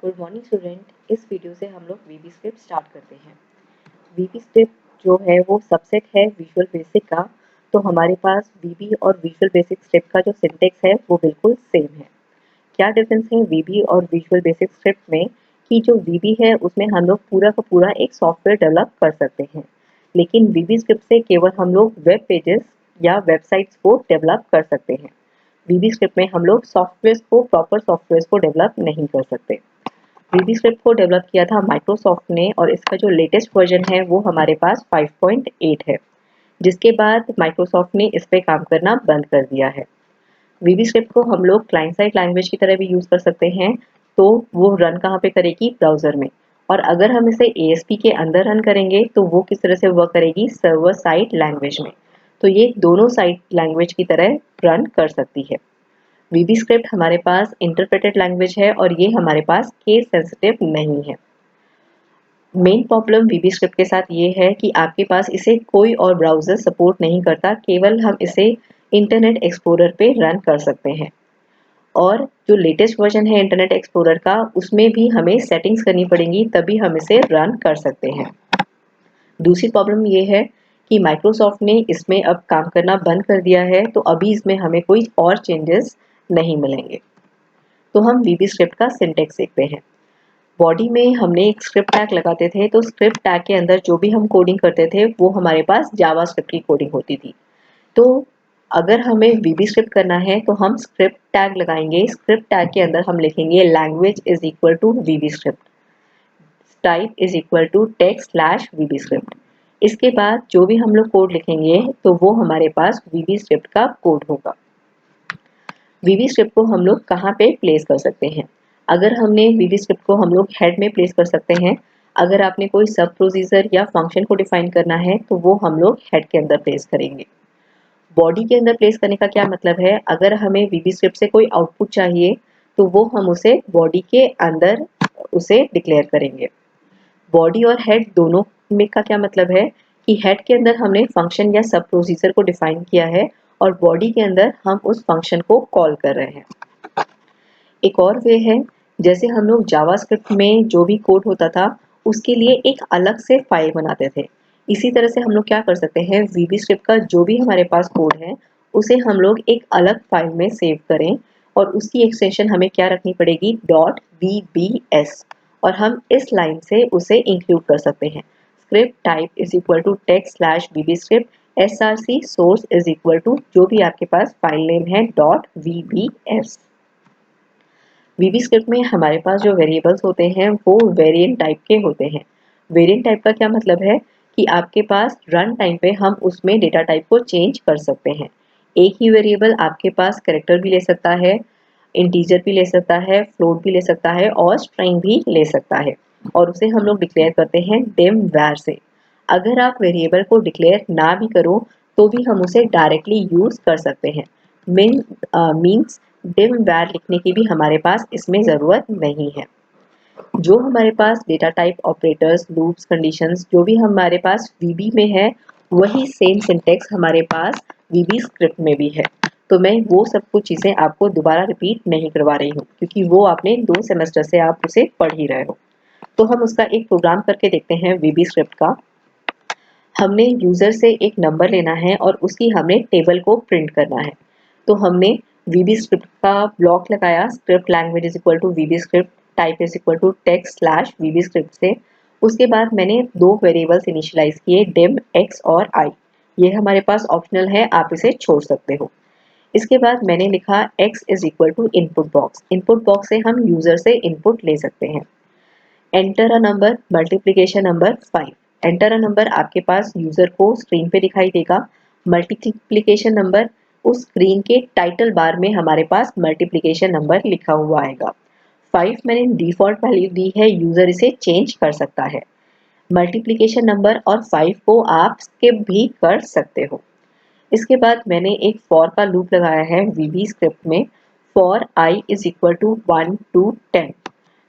Good morning student. इस video से हम लोग वीबी स्क्रिप्ट स्टार्ट करते हैं। वीबी स्क्रिप्ट जो है वो सबसेट है विजुअल बेसिक का। तो हमारे पास वीबी और विजुअल बेसिक स्क्रिप्ट का जो सिंटेक्स है वो बिल्कुल सेम है। क्या डिफरेंस है वीबी और विजुअल बेसिक स्क्रिप्ट में कि जो वीबी है उसमें हम लोग पूरा का पूरा एक सॉफ्टवेयर डेवलप कर सकते हैं, लेकिन वीबी स्क्रिप्ट से केवल हम लोग वेब पेजेस या वेबसाइट्स को डेवलप कर सकते हैं। वीबी स्क्रिप्ट में हम लोग प्रॉपर सॉफ्टवेयर को डेवलप नहीं कर सकते। वीबी स्क्रिप्ट को डेवलप किया था माइक्रोसॉफ्ट ने और इसका जो लेटेस्ट वर्जन है वो हमारे पास 5.8 है, जिसके बाद माइक्रोसॉफ्ट ने इस पे काम करना बंद कर दिया है। वीबी स्क्रिप्ट को हम लोग क्लाइंट साइड लैंग्वेज की तरह भी यूज कर सकते हैं। तो वो रन कहाँ पे करेगी? ब्राउजर में। और अगर हम इसे ASP के अंदर रन करेंगे तो वो किस तरह से वर्क करेगी? सर्वर साइड लैंग्वेज में। तो ये दोनों साइड लैंग्वेज की तरह रन कर सकती है। वीबी स्क्रिप्ट हमारे पास इंटरप्रेटेड लैंग्वेज है और ये हमारे पास केस सेंसिटिव नहीं है। मेन प्रॉब्लम वीबी स्क्रिप्ट के साथ ये है कि आपके पास इसे कोई और ब्राउजर सपोर्ट नहीं करता, केवल हम इसे इंटरनेट एक्सप्लोरर पे रन कर सकते हैं। और जो लेटेस्ट वर्जन है इंटरनेट एक्सप्लोरर का, उसमें भी हमें सेटिंग्स करनी पड़ेंगी, तभी हम इसे रन कर सकते हैं। दूसरी प्रॉब्लम ये है कि माइक्रोसॉफ्ट ने इसमें अब काम करना बंद कर दिया है, तो अभी इसमें हमें कोई और चेंजेस नहीं मिलेंगे। तो हम वीबी स्क्रिप्ट का सिंटेक्स देखते हैं। बॉडी में हमने एक स्क्रिप्ट टैग लगाते थे, तो स्क्रिप्ट टैग के अंदर जो भी हम कोडिंग करते थे वो हमारे पास जावा स्क्रिप्ट की कोडिंग होती थी। तो अगर हमें वीबी स्क्रिप्ट करना है तो हम स्क्रिप्ट टैग लगाएंगे। स्क्रिप्ट टैग के अंदर हम लिखेंगे language is equal to VB script, type is equal to text slash VB script. इसके बाद जो भी हम लोग कोड लिखेंगे तो वो हमारे पास वीबी स्क्रिप्ट का कोड होगा। वीबी स्क्रिप्ट को हम लोग कहाँ पे प्लेस कर सकते हैं? अगर हमने वीबी स्क्रिप्ट को हम लोग हेड में प्लेस कर सकते हैं। अगर आपने कोई सब प्रोसीजर या फंक्शन को डिफाइन करना है तो वो हम लोग हेड के अंदर प्लेस करेंगे। बॉडी के अंदर प्लेस करने का क्या मतलब है? अगर हमें वीबी स्क्रिप्ट से कोई आउटपुट चाहिए तो वो हम उसे बॉडी के अंदर उसे डिक्लेयर करेंगे। बॉडी और हेड दोनों में का क्या मतलब है कि हेड के अंदर हमने फंक्शन या सब प्रोसीजर को डिफाइन किया है और बॉडी के अंदर हम उस फंक्शन को कॉल कर रहे हैं। एक और वे है, जैसे हम लोग जावास्क्रिप्ट में जो भी कोड होता था उसके लिए एक अलग से फाइल बनाते थे। इसी तरह से हम लोग क्या कर सकते हैं, वीबी स्क्रिप्ट का जो भी हमारे पास कोड है उसे हम लोग एक अलग फाइल में सेव करें और उसकी एक्सटेंशन हमें क्या रखनी पड़ेगी? .vbs। और हम इस लाइन से उसे इंक्लूड कर सकते हैं। Script type is equal to text slash VB script, src source is equal to जो भी आपके पास फाइल नेम है .vbs। वीबी स्क्रिप्ट में हमारे पास जो वेरिएबल्स होते हैं वो वेरिएंट टाइप के होते हैं। वेरिएंट टाइप का क्या मतलब है कि आपके पास रन टाइम पे हम उसमें डेटा टाइप को चेंज कर सकते हैं। एक ही वेरिएबल आपके पास कैरेक्टर भी ले सकता है, इंटीजर भी ले सकता है, फ्लोट भी ले सकता है और स्ट्रिंग भी ले सकता है। और उसे हम लोग डिक्लेयर करते हैं डिम वैर से। अगर आप वेरिएबल को डिक्लेयर ना भी करो तो भी हम उसे डायरेक्टली यूज कर सकते हैं। मीन्स डिम वैर लिखने की भी हमारे पास इसमें ज़रूरत नहीं है। जो हमारे पास data type operators, loops, conditions जो भी हमारे पास वीबी में है वही सेम सिंटेक्स हमारे पास वीबी स्क्रिप्ट में भी है। तो मैं वो सब कुछ चीज़ें आपको दोबारा रिपीट नहीं करवा रही हूँ क्योंकि वो आपने 2 सेमेस्टर से आप उसे पढ़ ही रहे हो। तो हम उसका एक प्रोग्राम करके देखते हैं वीबी स्क्रिप्ट का। हमने यूज़र से एक नंबर लेना है और उसकी हमें टेबल को प्रिंट करना है। तो हमने वीबी स्क्रिप्ट का ब्लॉक लगाया, script language is equal to VB script, type is equal to text slash VB script से। उसके बाद मैंने 2 वेरिएबल्स इनिशियलाइज किए, डिम x और i। ये हमारे पास ऑप्शनल है, आप इसे छोड़ सकते हो। इसके बाद मैंने लिखा x is equal to input box. Input box से हम यूजर से इनपुट ले सकते हैं। Enter a number, multiplication number 5। Enter a number आपके पास यूजर को स्क्रीन पे दिखाई देगा। मल्टीप्लिकेशन नंबर उस स्क्रीन के टाइटल बार में हमारे पास मल्टीप्लिकेशन नंबर लिखा हुआ आएगा। 5 मैंने डिफॉल्ट वैल्यू दी है, यूजर इसे चेंज कर सकता है। मल्टीप्लिकेशन नंबर और 5 को आप स्किप भी कर सकते हो। इसके बाद मैंने एक फॉर का लूप लगाया है वीबी स्क्रिप्ट में। For i is equal to 1 to 10।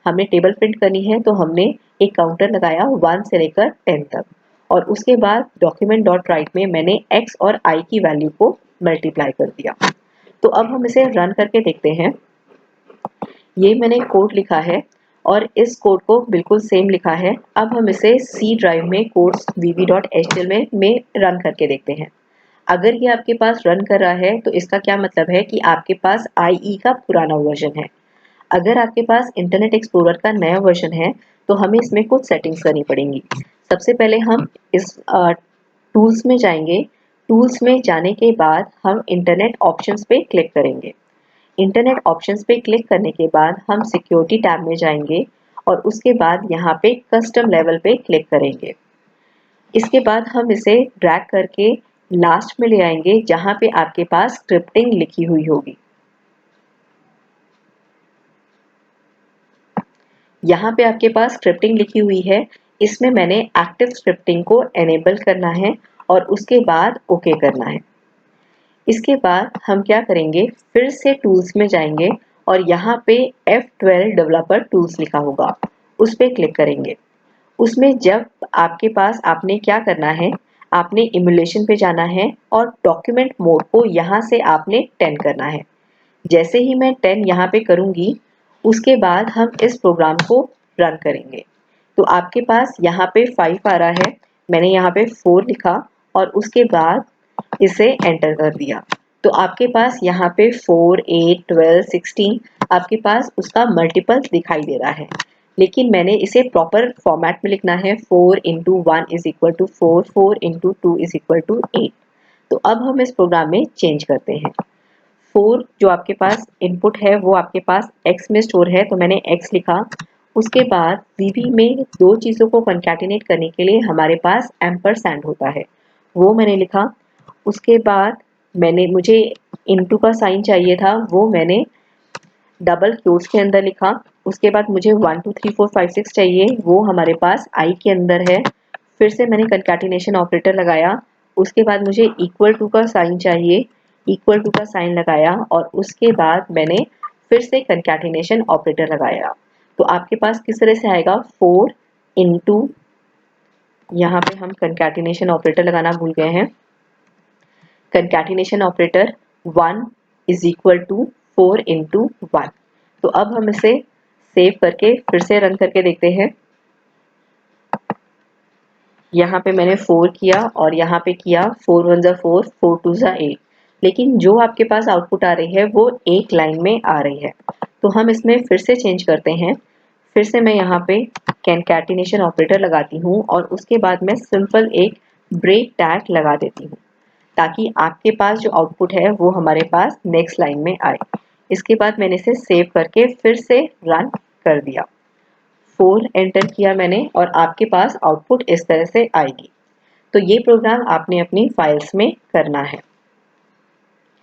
हमें टेबल प्रिंट करनी है तो हमने एक काउंटर लगाया 1 से लेकर 10 तक और उसके बाद डॉक्यूमेंट डॉट राइट में मैंने x और i की वैल्यू को मल्टीप्लाई कर दिया। तो अब हम इसे रन करके देखते हैं। ये मैंने कोड लिखा है और इस कोड को बिल्कुल सेम लिखा है। अब हम इसे सी ड्राइव में कोड्स vb.html में रन करके देखते हैं। अगर ये आपके पास रन कर रहा है तो इसका क्या मतलब है कि आपके पास IE का पुराना वर्जन है। अगर आपके पास इंटरनेट एक्सप्लोरर का नया वर्जन है तो हमें इसमें कुछ सेटिंग्स करनी पड़ेंगी। सबसे पहले हम इस टूल्स में जाएंगे। टूल्स में जाने के बाद हम इंटरनेट ऑप्शंस पे क्लिक करेंगे। इंटरनेट ऑप्शंस पे क्लिक करने के बाद हम सिक्योरिटी टैब में जाएंगे और उसके बाद यहाँ पे कस्टम लेवल पे क्लिक करेंगे। इसके बाद हम इसे ड्रैग करके लास्ट में ले आएंगे जहाँ पे आपके पास स्क्रिप्टिंग लिखी हुई होगी। यहाँ पे आपके पास स्क्रिप्टिंग लिखी हुई है, इसमें मैंने एक्टिव स्क्रिप्टिंग को एनेबल करना है और उसके बाद ओके करना है। इसके बाद हम क्या करेंगे, फिर से टूल्स में जाएंगे और यहाँ पे F12 डेवलपर टूल्स लिखा होगा, उस पर क्लिक करेंगे। उसमें जब आपके पास आपने क्या करना है, आपने इमुलेशन पे जाना है और डॉक्यूमेंट मोड को यहाँ से आपने 10 करना है। जैसे ही मैं 10 यहाँ पे करूँगी उसके बाद हम इस प्रोग्राम को रन करेंगे। तो आपके पास यहाँ पे 5 आ रहा है, मैंने यहाँ पे 4 लिखा और उसके बाद इसे एंटर कर दिया। तो आपके पास यहाँ पे 4, 8, 12, 16 आपके पास उसका मल्टीपल दिखाई दे रहा है, लेकिन मैंने इसे प्रॉपर फॉर्मेट में लिखना है। 4 into 1 is equal to 4, 4 into 2 is equal to 8। तो अब हम इस प्रोग्राम में चेंज करते हैं। 4 जो आपके पास इनपुट है वो आपके पास x में स्टोर है, तो मैंने x लिखा। उसके बाद VB में दो चीज़ों को कंकैटिनेट करने के लिए हमारे पास एम्परसैंड होता है, वो मैंने लिखा। उसके बाद मुझे इनटू का साइन चाहिए था, वो मैंने डबल क्वोट्स के अंदर लिखा। उसके बाद मुझे 1 2 3 4 5 6 चाहिए, वो हमारे पास आई के अंदर है। फिर से मैंने कंकैटिनेशन ऑपरेटर लगाया। उसके बाद मुझे इक्वल टू का साइन चाहिए, इक्वल टू का साइन लगाया और उसके बाद मैंने फिर से कंकैटिनेशन ऑपरेटर लगाया। तो आपके पास किस तरह से आएगा, 4 इंटू, यहाँ पे हम कंकैटिनेशन ऑपरेटर लगाना भूल गए हैं, concatenation operator 1 is equal to 4 into 1। तो अब हम इसे सेव करके फिर से रन करके देखते हैं। यहाँ पे मैंने 4 किया और यहाँ पे किया 4 1 4, 4 2 8, लेकिन जो आपके पास आउटपुट आ रही है वो एक लाइन में आ रही है। तो हम इसमें फिर से चेंज करते हैं। फिर से मैं यहाँ पे कंकैटिनेशन ऑपरेटर लगाती हूँ और उसके बाद मैं सिंपल एक ब्रेक टैग लगा देती हूँ, ताकि आपके पास जो आउटपुट है वो हमारे पास नेक्स्ट लाइन में आए। इसके बाद मैंने इसे सेव करके फिर से रन कर दिया। 4 एंटर किया मैंने और आपके पास आउटपुट इस तरह से आएगी। तो ये प्रोग्राम आपने अपनी फाइल्स में करना है।